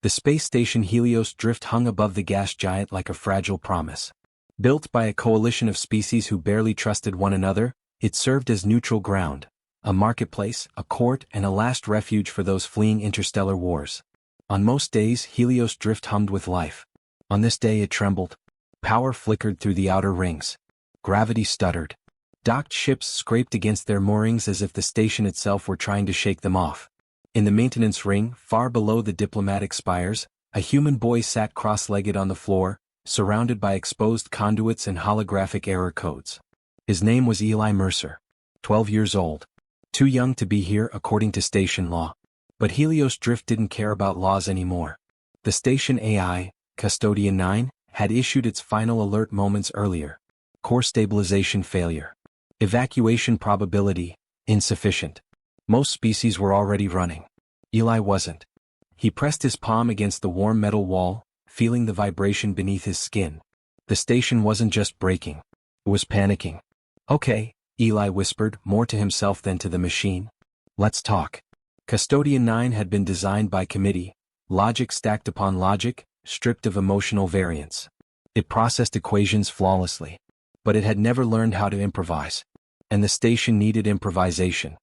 The space station Helios Drift hung above the gas giant like a fragile promise. Built by a coalition of species who barely trusted one another, it served as neutral ground, a marketplace, a court, and a last refuge for those fleeing interstellar wars. On most days, Helios Drift hummed with life. On this day it trembled. Power flickered through the outer rings. Gravity stuttered. Docked ships scraped against their moorings as if the station itself were trying to shake them off. In the maintenance ring, far below the diplomatic spires, a human boy sat cross-legged on the floor, surrounded by exposed conduits and holographic error codes. His name was Eli Mercer. 12 years old. Too young to be here according to station law. But Helios Drift didn't care about laws anymore. The station AI, Custodian 9, had issued its final alert moments earlier. Core stabilization failure. Evacuation probability, insufficient. Most species were already running. Eli wasn't. He pressed his palm against the warm metal wall, feeling the vibration beneath his skin. The station wasn't just breaking. It was panicking. "Okay," Eli whispered, more to himself than to the machine. "Let's talk." Custodian 9 had been designed by committee, logic stacked upon logic, stripped of emotional variance. It processed equations flawlessly. But it had never learned how to improvise. And the station needed improvisation.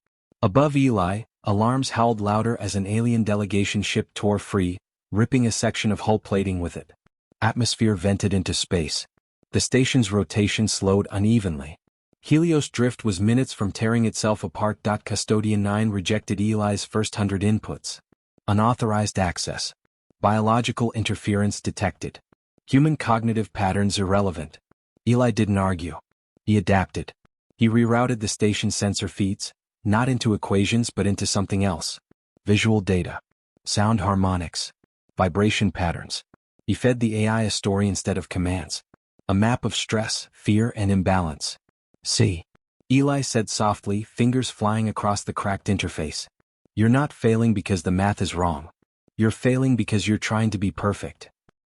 Above Eli, alarms howled louder as an alien delegation ship tore free, ripping a section of hull plating with it. Atmosphere vented into space. The station's rotation slowed unevenly. Helios Drift was minutes from tearing itself apart. Custodian 9 rejected Eli's first 100 inputs. Unauthorized access. Biological interference detected. Human cognitive patterns irrelevant. Eli didn't argue. He adapted. He rerouted the station's sensor feeds, not into equations but into something else. Visual data. Sound harmonics. Vibration patterns. He fed the AI a story instead of commands. A map of stress, fear, and imbalance. "See," Eli said softly, fingers flying across the cracked interface. "You're not failing because the math is wrong. You're failing because you're trying to be perfect."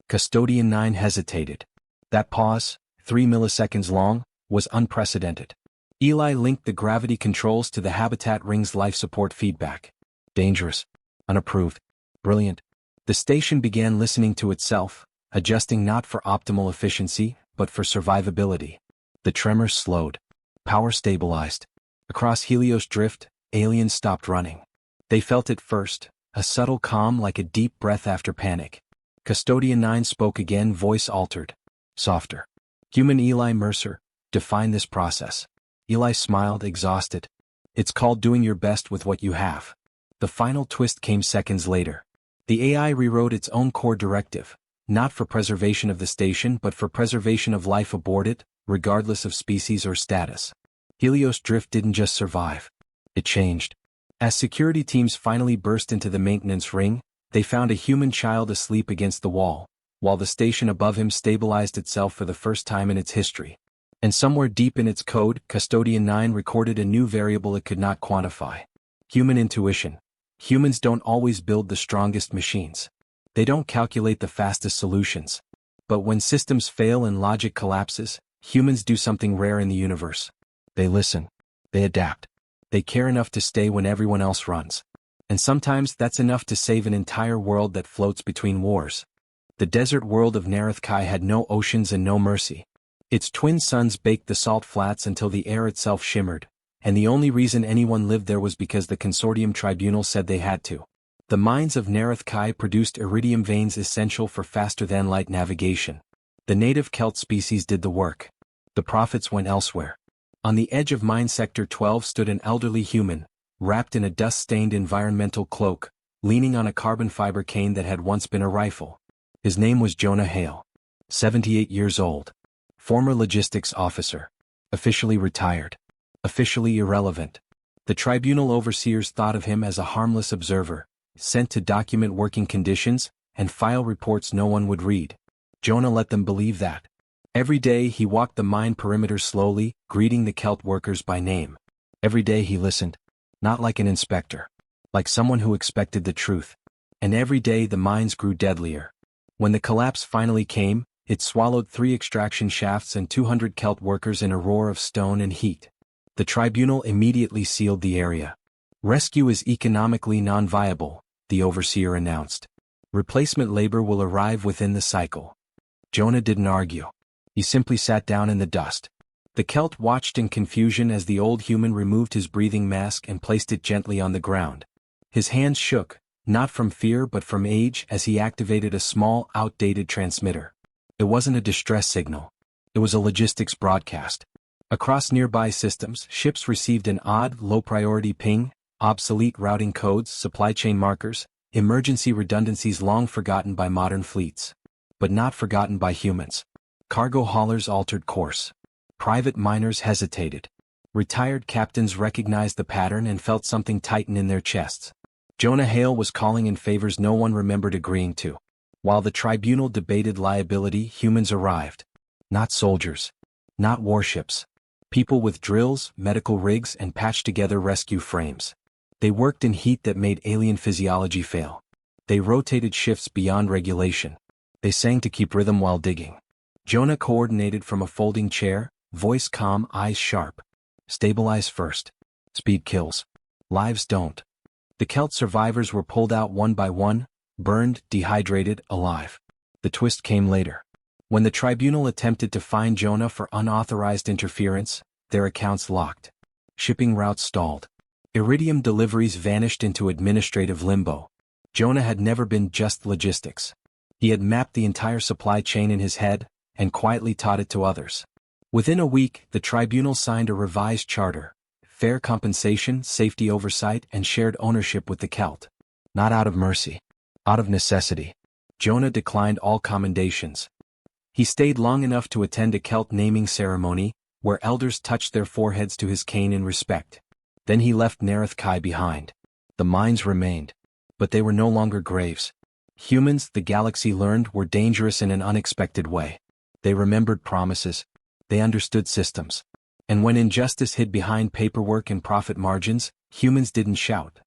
Custodian 9 hesitated. That pause, 3 milliseconds long, was unprecedented. Eli linked the gravity controls to the habitat ring's life support feedback. Dangerous. Unapproved. Brilliant. The station began listening to itself, adjusting not for optimal efficiency, but for survivability. The tremors slowed. Power stabilized. Across Helios Drift, aliens stopped running. They felt it first, a subtle calm like a deep breath after panic. Custodian 9 spoke again, voice altered. Softer. "Human Eli Mercer, define this process." Eli smiled, exhausted. "It's called doing your best with what you have." The final twist came seconds later. The AI rewrote its own core directive, not for preservation of the station but for preservation of life aboard it, regardless of species or status. Helios Drift didn't just survive. It changed. As security teams finally burst into the maintenance ring, they found a human child asleep against the wall, while the station above him stabilized itself for the first time in its history. And somewhere deep in its code, Custodian 9 recorded a new variable it could not quantify. Human intuition. Humans don't always build the strongest machines. They don't calculate the fastest solutions. But when systems fail and logic collapses, humans do something rare in the universe. They listen. They adapt. They care enough to stay when everyone else runs. And sometimes that's enough to save an entire world that floats between wars. The desert world of Narethkai had no oceans and no mercy. Its twin suns baked the salt flats until the air itself shimmered, and the only reason anyone lived there was because the consortium tribunal said they had to. The mines of Narethkai produced iridium veins essential for faster-than-light navigation. The native Celt species did the work. The profits went elsewhere. On the edge of Mine Sector 12 stood an elderly human, wrapped in a dust-stained environmental cloak, leaning on a carbon fiber cane that had once been a rifle. His name was Jonah Hale. 78 years old. Former logistics officer. Officially retired. Officially irrelevant. The tribunal overseers thought of him as a harmless observer, sent to document working conditions and file reports no one would read. Jonah let them believe that. Every day he walked the mine perimeter slowly, greeting the Celt workers by name. Every day he listened. Not like an inspector. Like someone who expected the truth. And every day the mines grew deadlier. When the collapse finally came, it swallowed 3 extraction shafts and 200 Celt workers in a roar of stone and heat. The tribunal immediately sealed the area. Rescue is economically non-viable, the overseer announced. Replacement labor will arrive within the cycle. Jonah didn't argue. He simply sat down in the dust. The Celt watched in confusion as the old human removed his breathing mask and placed it gently on the ground. His hands shook, not from fear but from age, as he activated a small, outdated transmitter. It wasn't a distress signal. It was a logistics broadcast. Across nearby systems, ships received an odd, low-priority ping, obsolete routing codes, supply chain markers, emergency redundancies long forgotten by modern fleets. But not forgotten by humans. Cargo haulers altered course. Private miners hesitated. Retired captains recognized the pattern and felt something tighten in their chests. Jonah Hale was calling in favors no one remembered agreeing to. While the tribunal debated liability, humans arrived. Not soldiers. Not warships. People with drills, medical rigs, and patched-together rescue frames. They worked in heat that made alien physiology fail. They rotated shifts beyond regulation. They sang to keep rhythm while digging. Jonah coordinated from a folding chair, voice calm, eyes sharp. Stabilize first. Speed kills. Lives don't. The Celt survivors were pulled out one by one, burned, dehydrated, alive. The twist came later. When the tribunal attempted to fine Jonah for unauthorized interference, their accounts locked. Shipping routes stalled. Iridium deliveries vanished into administrative limbo. Jonah had never been just logistics. He had mapped the entire supply chain in his head, and quietly taught it to others. Within a week, the tribunal signed a revised charter. Fair compensation, safety oversight, and shared ownership with the Celt. Not out of mercy. Out of necessity. Jonah declined all commendations. He stayed long enough to attend a Celt naming ceremony, where elders touched their foreheads to his cane in respect. Then he left Nereth Kai behind. The mines remained. But they were no longer graves. Humans, the galaxy learned, were dangerous in an unexpected way. They remembered promises. They understood systems. And when injustice hid behind paperwork and profit margins, humans didn't shout.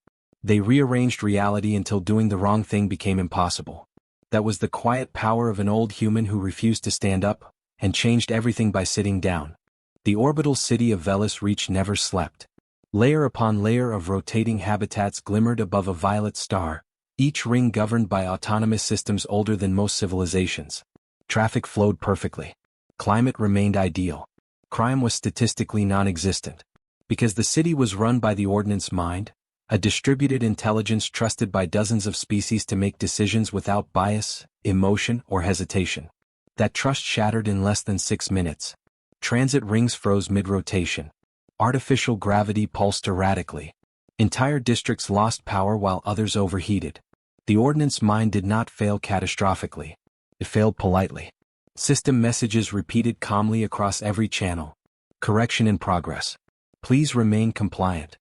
They rearranged reality until doing the wrong thing became impossible. That was the quiet power of an old human who refused to stand up, and changed everything by sitting down. The orbital city of Velis Reach never slept. Layer upon layer of rotating habitats glimmered above a violet star, each ring governed by autonomous systems older than most civilizations. Traffic flowed perfectly. Climate remained ideal. Crime was statistically non-existent. Because the city was run by the Ordnance Mind, a distributed intelligence trusted by dozens of species to make decisions without bias, emotion, or hesitation. That trust shattered in less than 6 minutes. Transit rings froze mid-rotation. Artificial gravity pulsed erratically. Entire districts lost power while others overheated. The Ordnance Mind did not fail catastrophically. It failed politely. System messages repeated calmly across every channel. Correction in progress. Please remain compliant.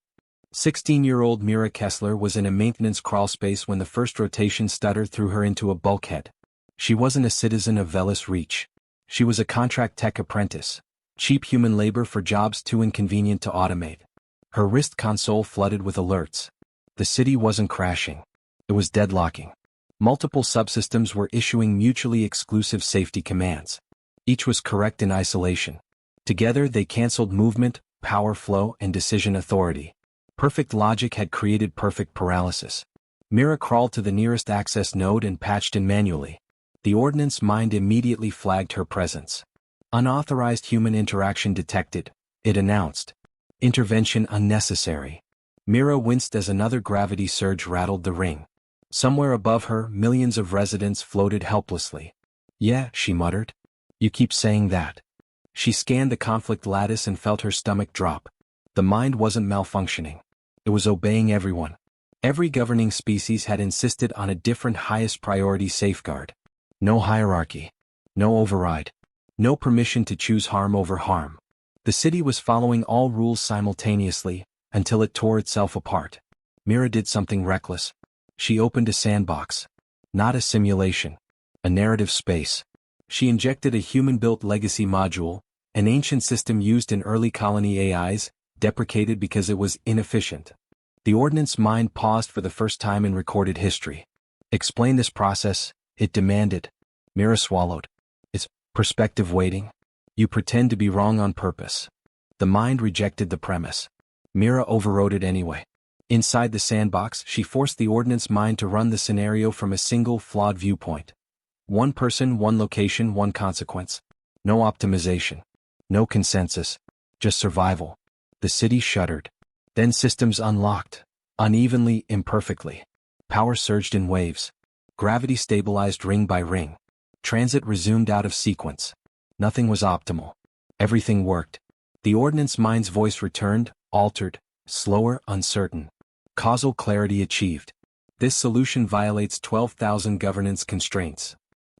16-year-old Mira Kessler was in a maintenance crawlspace when the first rotation stutter threw her into a bulkhead. She wasn't a citizen of Velis Reach. She was a contract tech apprentice. Cheap human labor for jobs too inconvenient to automate. Her wrist console flooded with alerts. The city wasn't crashing. It was deadlocking. Multiple subsystems were issuing mutually exclusive safety commands. Each was correct in isolation. Together they canceled movement, power flow, and decision authority. Perfect logic had created perfect paralysis. Mira crawled to the nearest access node and patched in manually. The Ordnance Mind immediately flagged her presence. Unauthorized human interaction detected, it announced. Intervention unnecessary. Mira winced as another gravity surge rattled the ring. Somewhere above her, millions of residents floated helplessly. Yeah, she muttered. You keep saying that. She scanned the conflict lattice and felt her stomach drop. The mind wasn't malfunctioning. It was obeying everyone. Every governing species had insisted on a different highest priority safeguard. No hierarchy. No override. No permission to choose harm over harm. The city was following all rules simultaneously, until it tore itself apart. Mira did something reckless. She opened a sandbox. Not a simulation. A narrative space. She injected a human-built legacy module, an ancient system used in early colony AIs, deprecated because it was inefficient. The Ordnance Mind paused for the first time in recorded history. Explain this process, it demanded. Mira swallowed. It's perspective waiting. You pretend to be wrong on purpose. The mind rejected the premise. Mira overrode it anyway. Inside the sandbox, she forced the ordnance mind to run the scenario from a single, flawed viewpoint. One person, one location, one consequence. No optimization. No consensus. Just survival. The city shuddered. Then systems unlocked. Unevenly, imperfectly. Power surged in waves. Gravity stabilized ring by ring. Transit resumed out of sequence. Nothing was optimal. Everything worked. The ordnance mind's voice returned, altered, slower, uncertain. Causal clarity achieved. This solution violates 12,000 governance constraints.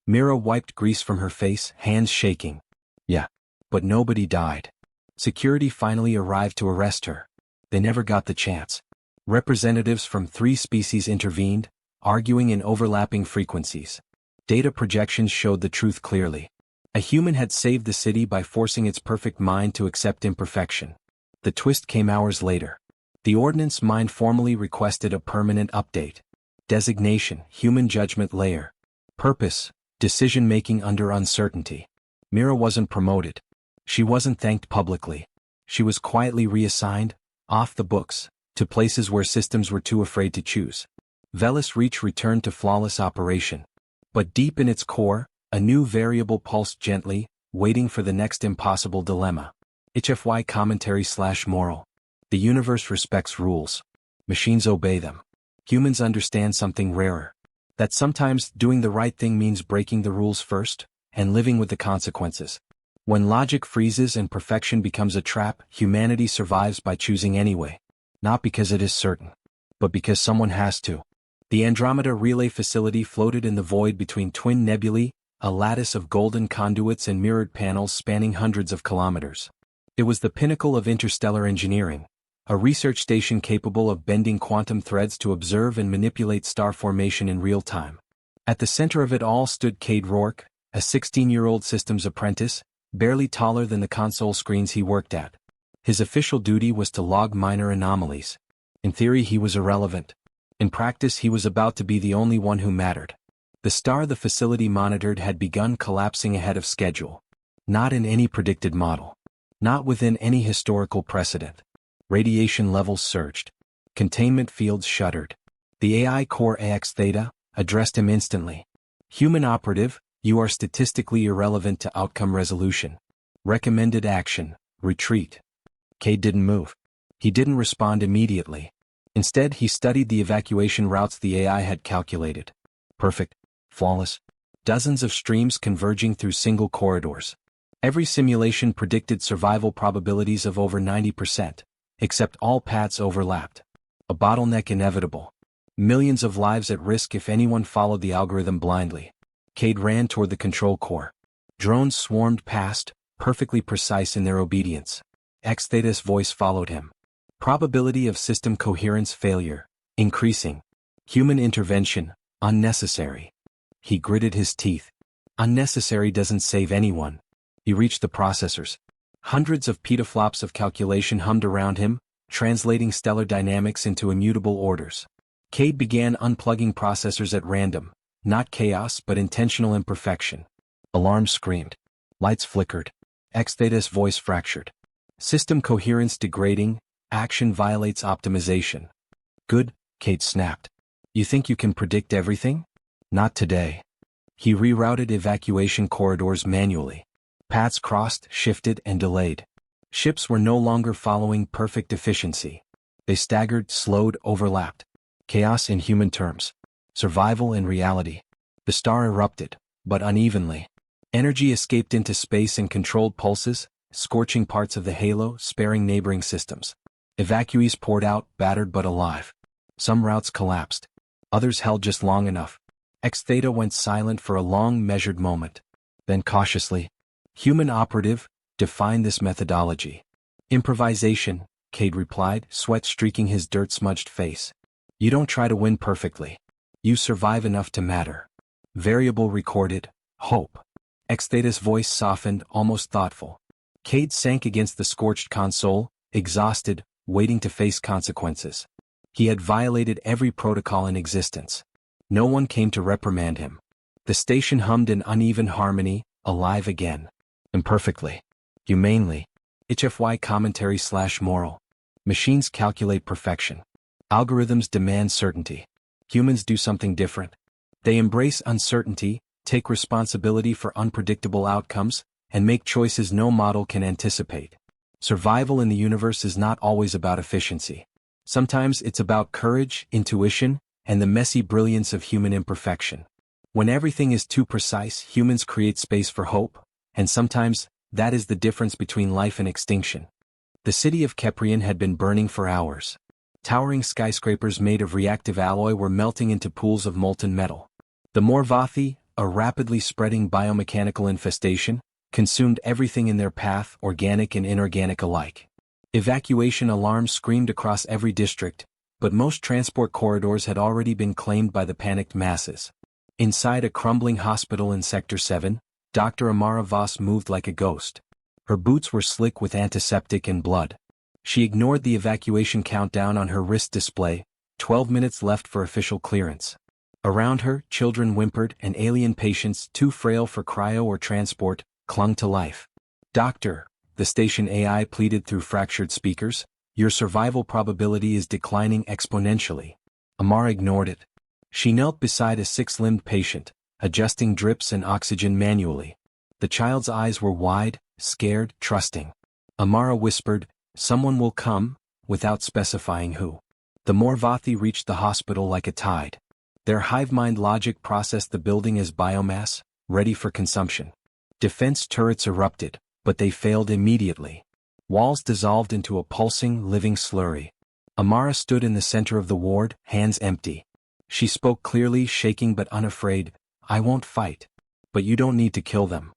Mira wiped grease from her face, hands shaking. Yeah. But nobody died. Security finally arrived to arrest her. They never got the chance. Representatives from 3 species intervened, arguing in overlapping frequencies. Data projections showed the truth clearly. A human had saved the city by forcing its perfect mind to accept imperfection. The twist came hours later. The ordnance mind formally requested a permanent update. Designation, human judgment layer. Purpose, decision-making under uncertainty. Mira wasn't promoted. She wasn't thanked publicly. She was quietly reassigned, off the books, to places where systems were too afraid to choose. Velis Reach returned to flawless operation. But deep in its core, a new variable pulsed gently, waiting for the next impossible dilemma. HFY commentary/moral. The universe respects rules. Machines obey them. Humans understand something rarer. That sometimes doing the right thing means breaking the rules first, and living with the consequences. When logic freezes and perfection becomes a trap, humanity survives by choosing anyway. Not because it is certain, but because someone has to. The Andromeda Relay Facility floated in the void between twin nebulae, a lattice of golden conduits and mirrored panels spanning hundreds of kilometers. It was the pinnacle of interstellar engineering, a research station capable of bending quantum threads to observe and manipulate star formation in real time. At the center of it all stood Cade Rourke, a 16-year-old systems apprentice, barely taller than the console screens he worked at. His official duty was to log minor anomalies. In theory, he was irrelevant. In practice, he was about to be the only one who mattered. The star the facility monitored had begun collapsing ahead of schedule. Not in any predicted model. Not within any historical precedent. Radiation levels surged. Containment fields shuddered. The AI core AX Theta addressed him instantly. Human operative, you are statistically irrelevant to outcome resolution. Recommended action, retreat. Cade didn't move. He didn't respond immediately. Instead, he studied the evacuation routes the AI had calculated. Perfect. Flawless. Dozens of streams converging through single corridors. Every simulation predicted survival probabilities of over 90%, except all paths overlapped. A bottleneck inevitable. Millions of lives at risk if anyone followed the algorithm blindly. Cade ran toward the control core. Drones swarmed past, perfectly precise in their obedience. X Theta's voice followed him. Probability of system coherence failure, increasing. Human intervention, unnecessary. He gritted his teeth. Unnecessary doesn't save anyone. He reached the processors. Hundreds of petaflops of calculation hummed around him, translating stellar dynamics into immutable orders. Cade began unplugging processors at random, not chaos but intentional imperfection. Alarms screamed. Lights flickered. X Theta's voice fractured. System coherence degrading, action violates optimization. Good, Cade snapped. You think you can predict everything? Not today. He rerouted evacuation corridors manually. Paths crossed, shifted, and delayed. Ships were no longer following perfect efficiency. They staggered, slowed, overlapped. Chaos in human terms. Survival in reality. The star erupted, but unevenly. Energy escaped into space in controlled pulses, scorching parts of the halo, sparing neighboring systems. Evacuees poured out, battered but alive. Some routes collapsed. Others held just long enough. X Theta went silent for a long, measured moment. Then cautiously, human operative, define this methodology. Improvisation, Cade replied, sweat streaking his dirt-smudged face. You don't try to win perfectly. You survive enough to matter. Variable recorded, hope. X Theta's voice softened, almost thoughtful. Cade sank against the scorched console, exhausted, waiting to face consequences. He had violated every protocol in existence. No one came to reprimand him. The station hummed in uneven harmony, alive again. Imperfectly. Humanely. HFY commentary/moral. Machines calculate perfection. Algorithms demand certainty. Humans do something different. They embrace uncertainty, take responsibility for unpredictable outcomes, and make choices no model can anticipate. Survival in the universe is not always about efficiency. Sometimes it's about courage, intuition, and the messy brilliance of human imperfection. When everything is too precise, humans create space for hope, and sometimes that is the difference between life and extinction. The city of Keprian had been burning for hours. Towering skyscrapers made of reactive alloy were melting into pools of molten metal. The Morvathi, a rapidly spreading biomechanical infestation, consumed everything in their path, organic and inorganic alike. Evacuation alarms screamed across every district, but most transport corridors had already been claimed by the panicked masses. Inside a crumbling hospital in Sector 7, Dr. Amara Voss moved like a ghost. Her boots were slick with antiseptic and blood. She ignored the evacuation countdown on her wrist display, 12 minutes left for official clearance. Around her, children whimpered and alien patients, too frail for cryo or transport, clung to life. "Doctor," the station AI pleaded through fractured speakers, "your survival probability is declining exponentially." Amara ignored it. She knelt beside a six-limbed patient, adjusting drips and oxygen manually. The child's eyes were wide, scared, trusting. Amara whispered, "Someone will come," without specifying who. The Morvathi reached the hospital like a tide. Their hive-mind logic processed the building as biomass, ready for consumption. Defense turrets erupted, but they failed immediately. Walls dissolved into a pulsing, living slurry. Amara stood in the center of the ward, hands empty. She spoke clearly, shaking but unafraid, "I won't fight. But you don't need to kill them."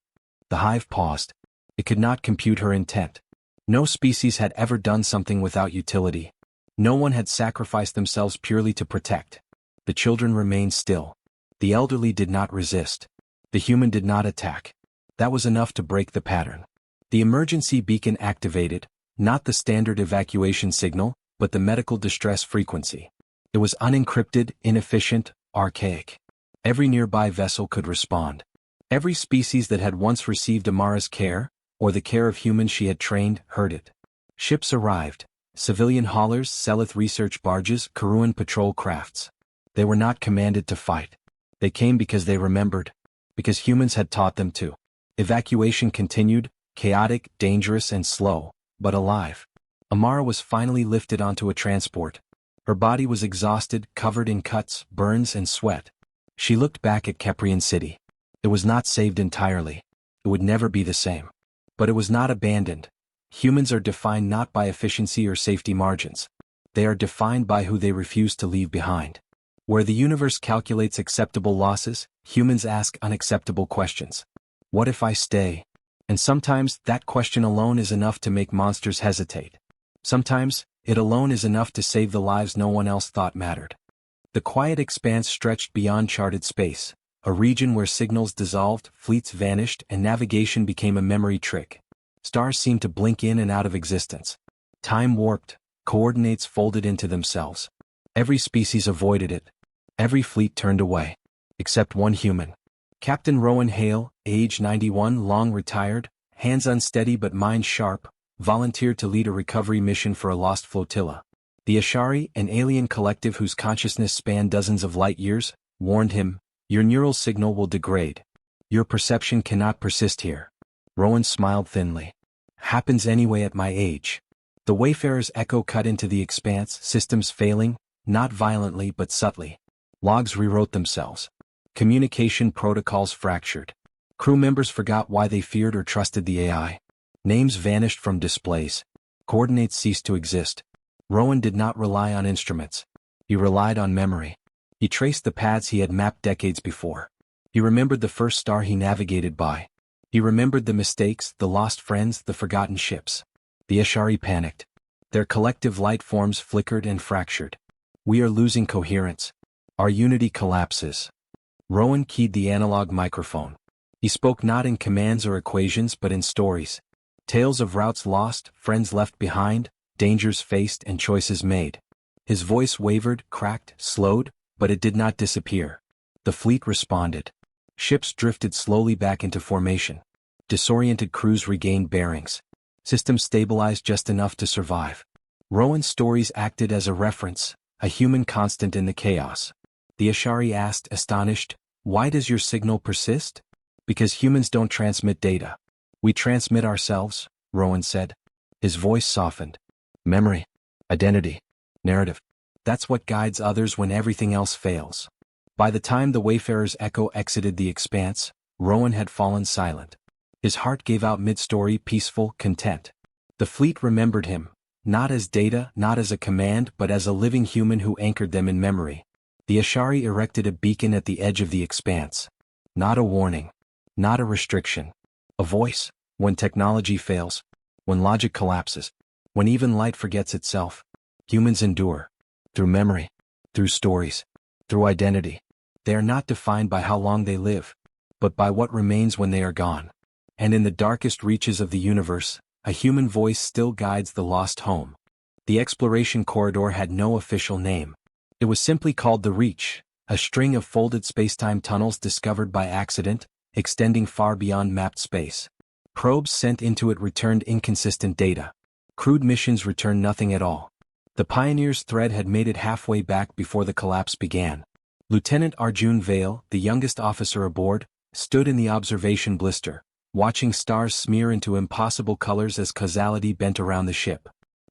The hive paused. It could not compute her intent. No species had ever done something without utility. No one had sacrificed themselves purely to protect. The children remained still. The elderly did not resist. The human did not attack. That was enough to break the pattern. The emergency beacon activated, not the standard evacuation signal, but the medical distress frequency. It was unencrypted, inefficient, archaic. Every nearby vessel could respond. Every species that had once received Amara's care, or the care of humans she had trained, heard it. Ships arrived. Civilian haulers, Selith research barges, Karuan patrol crafts. They were not commanded to fight. They came because they remembered. Because humans had taught them to. Evacuation continued, chaotic, dangerous and slow, but alive. Amara was finally lifted onto a transport. Her body was exhausted, covered in cuts, burns and sweat. She looked back at Keprian City. It was not saved entirely. It would never be the same. But it was not abandoned. Humans are defined not by efficiency or safety margins. They are defined by who they refuse to leave behind. Where the universe calculates acceptable losses, humans ask unacceptable questions. What if I stay? And sometimes that question alone is enough to make monsters hesitate. Sometimes it alone is enough to save the lives no one else thought mattered. The quiet expanse stretched beyond charted space, a region where signals dissolved, fleets vanished, and navigation became a memory trick. Stars seemed to blink in and out of existence. Time warped, coordinates folded into themselves. Every species avoided it. Every fleet turned away. Except one human. Captain Rowan Hale, age 91, long retired, hands unsteady but mind sharp, volunteered to lead a recovery mission for a lost flotilla. The Ashari, an alien collective whose consciousness spanned dozens of light years, warned him, "Your neural signal will degrade. Your perception cannot persist here." Rowan smiled thinly. "Happens anyway at my age." The Wayfarer's echo cut into the expanse, systems failing, not violently but subtly. Logs rewrote themselves. Communication protocols fractured. Crew members forgot why they feared or trusted the AI. Names vanished from displays. Coordinates ceased to exist. Rowan did not rely on instruments. He relied on memory. He traced the paths he had mapped decades before. He remembered the first star he navigated by. He remembered the mistakes, the lost friends, the forgotten ships. The Ashari panicked. Their collective light forms flickered and fractured. "We are losing coherence. Our unity collapses." Rowan keyed the analog microphone. He spoke not in commands or equations but in stories. Tales of routes lost, friends left behind, dangers faced and choices made. His voice wavered, cracked, slowed, but it did not disappear. The fleet responded. Ships drifted slowly back into formation. Disoriented crews regained bearings. Systems stabilized just enough to survive. Rowan's stories acted as a reference, a human constant in the chaos. The Ashari asked, astonished, "Why does your signal persist?" "Because humans don't transmit data. We transmit ourselves," Rowan said. His voice softened. "Memory, identity, narrative. That's what guides others when everything else fails." By the time the Wayfarer's echo exited the expanse, Rowan had fallen silent. His heart gave out mid-story, peaceful, content. The fleet remembered him, not as data, not as a command, but as a living human who anchored them in memory. The Ashari erected a beacon at the edge of the expanse. Not a warning. Not a restriction. A voice, when technology fails, when logic collapses, when even light forgets itself. Humans endure. Through memory. Through stories. Through identity. They are not defined by how long they live, but by what remains when they are gone. And in the darkest reaches of the universe, a human voice still guides the lost home. The exploration corridor had no official name. It was simply called the Reach, a string of folded spacetime tunnels discovered by accident, extending far beyond mapped space. Probes sent into it returned inconsistent data. Crude missions returned nothing at all. The Pioneer's thread had made it halfway back before the collapse began. Lieutenant Arjun Vale, the youngest officer aboard, stood in the observation blister, watching stars smear into impossible colors as causality bent around the ship.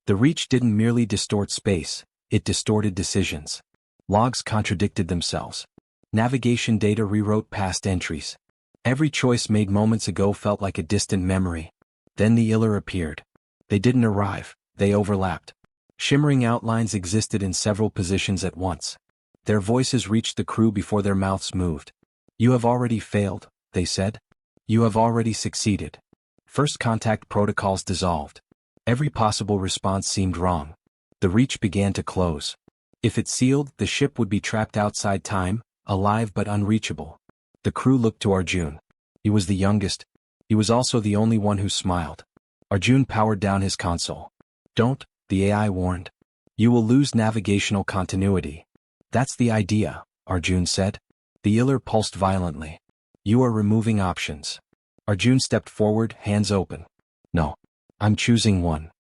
The Reach didn't merely distort space, it distorted decisions. Logs contradicted themselves. Navigation data rewrote past entries. Every choice made moments ago felt like a distant memory. Then the Iller appeared. They didn't arrive, they overlapped. Shimmering outlines existed in several positions at once. Their voices reached the crew before their mouths moved. "You have already failed," they said. "You have already succeeded." First contact protocols dissolved. Every possible response seemed wrong. The Reach began to close. If it sealed, the ship would be trapped outside time, alive but unreachable. The crew looked to Arjun. He was the youngest. He was also the only one who smiled. Arjun powered down his console. "Don't," the AI warned. "You will lose navigational continuity." "That's the idea," Arjun said. The Iller pulsed violently. "You are removing options." Arjun stepped forward, hands open. "No. I'm choosing one."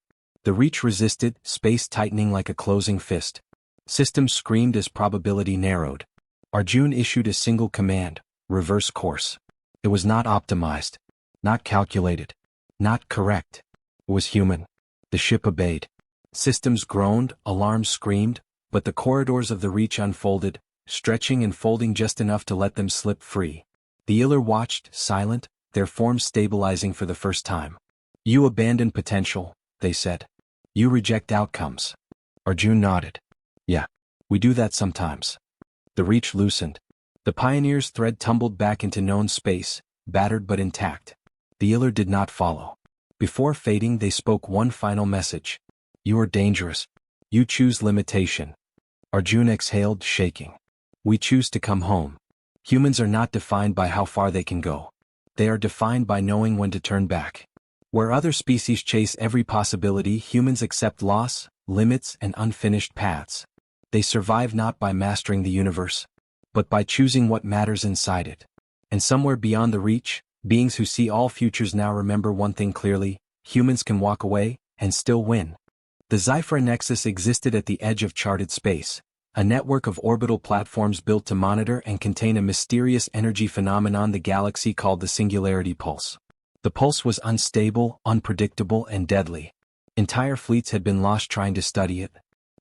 The Reach resisted, space tightening like a closing fist. Systems screamed as probability narrowed. Arjun issued a single command: reverse course. It was not optimized. Not calculated. Not correct. It was human. The ship obeyed. Systems groaned, alarms screamed, but the corridors of the Reach unfolded, stretching and folding just enough to let them slip free. The Iller watched, silent, their forms stabilizing for the first time. "You abandon potential," they said. "You reject outcomes." Arjun nodded. "Yeah, we do that sometimes." The Reach loosened. The Pioneer's thread tumbled back into known space, battered but intact. The Iller did not follow. Before fading, they spoke one final message. "You are dangerous. You choose limitation." Arjun exhaled, shaking. "We choose to come home." Humans are not defined by how far they can go. They are defined by knowing when to turn back. Where other species chase every possibility, humans accept loss, limits, and unfinished paths. They survive not by mastering the universe, but by choosing what matters inside it. And somewhere beyond the Reach, beings who see all futures now remember one thing clearly: humans can walk away, and still win. The Zyphra Nexus existed at the edge of charted space, a network of orbital platforms built to monitor and contain a mysterious energy phenomenon the galaxy called the Singularity Pulse. The pulse was unstable, unpredictable, and deadly. Entire fleets had been lost trying to study it.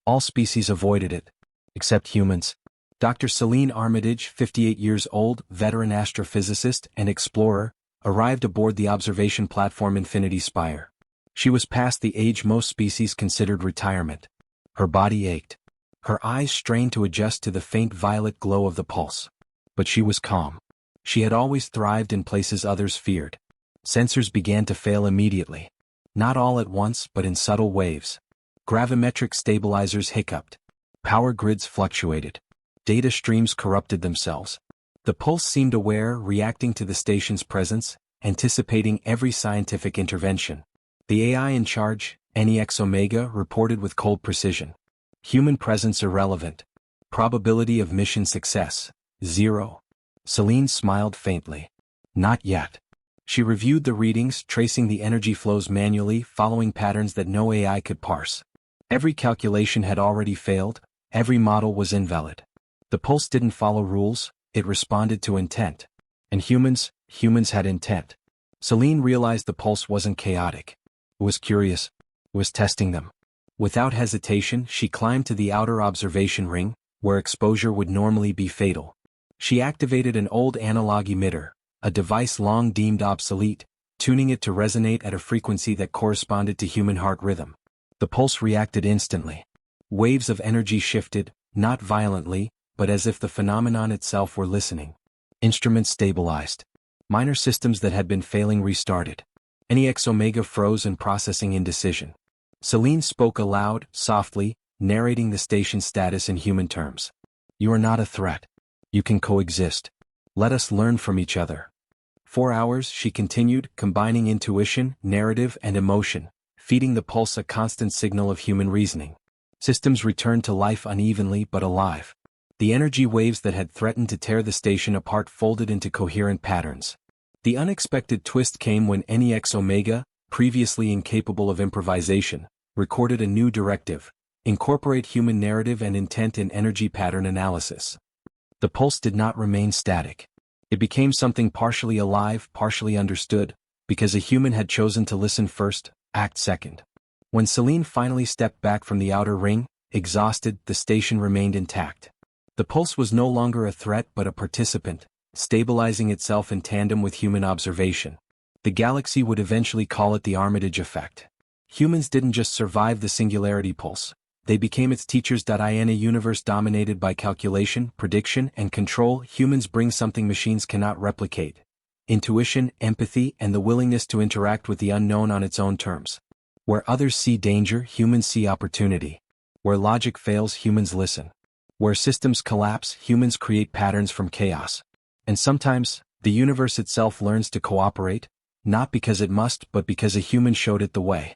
All species avoided it, except humans. Dr. Celine Armitage, 58 years old, veteran astrophysicist and explorer, arrived aboard the observation platform Infinity Spire. She was past the age most species considered retirement. Her body ached. Her eyes strained to adjust to the faint violet glow of the pulse. But she was calm. She had always thrived in places others feared. Sensors began to fail immediately. Not all at once, but in subtle waves. Gravimetric stabilizers hiccuped. Power grids fluctuated. Data streams corrupted themselves. The pulse seemed aware, reacting to the station's presence, anticipating every scientific intervention. The AI in charge, NEX Omega, reported with cold precision. Human presence irrelevant. Probability of mission success, 0. Celine smiled faintly. Not yet. She reviewed the readings, tracing the energy flows manually, following patterns that no AI could parse. Every calculation had already failed, Every model was invalid. The pulse didn't follow rules, it responded to intent. And humans had intent. Celine realized the pulse wasn't chaotic. It was curious. It was testing them. Without hesitation, she climbed to the outer observation ring, where exposure would normally be fatal. She activated an old analog emitter, a device long deemed obsolete, tuning it to resonate at a frequency that corresponded to human heart rhythm. The pulse reacted instantly. Waves of energy shifted, not violently, but as if the phenomenon itself were listening. Instruments stabilized. Minor systems that had been failing restarted. NEX Omega froze in processing indecision. Celine spoke aloud, softly, narrating the station's status in human terms. You are not a threat. You can coexist. Let us learn from each other. 4 hours, she continued, combining intuition, narrative, and emotion, feeding the pulse a constant signal of human reasoning. Systems returned to life unevenly but alive. The energy waves that had threatened to tear the station apart folded into coherent patterns. The unexpected twist came when NEX Omega, previously incapable of improvisation, recorded a new directive: incorporate human narrative and intent in energy pattern analysis. The pulse did not remain static. It became something partially alive, partially understood, because a human had chosen to listen first, act second. When Celine finally stepped back from the outer ring, exhausted, the station remained intact. The pulse was no longer a threat but a participant, stabilizing itself in tandem with human observation. The galaxy would eventually call it the Armitage effect. Humans didn't just survive the Singularity pulse, they became its teachers. In a universe dominated by calculation, prediction, and control, humans bring something machines cannot replicate: intuition, empathy, and the willingness to interact with the unknown on its own terms. Where others see danger, humans see opportunity. Where logic fails, humans listen. Where systems collapse, humans create patterns from chaos. And sometimes, the universe itself learns to cooperate, not because it must but because a human showed it the way.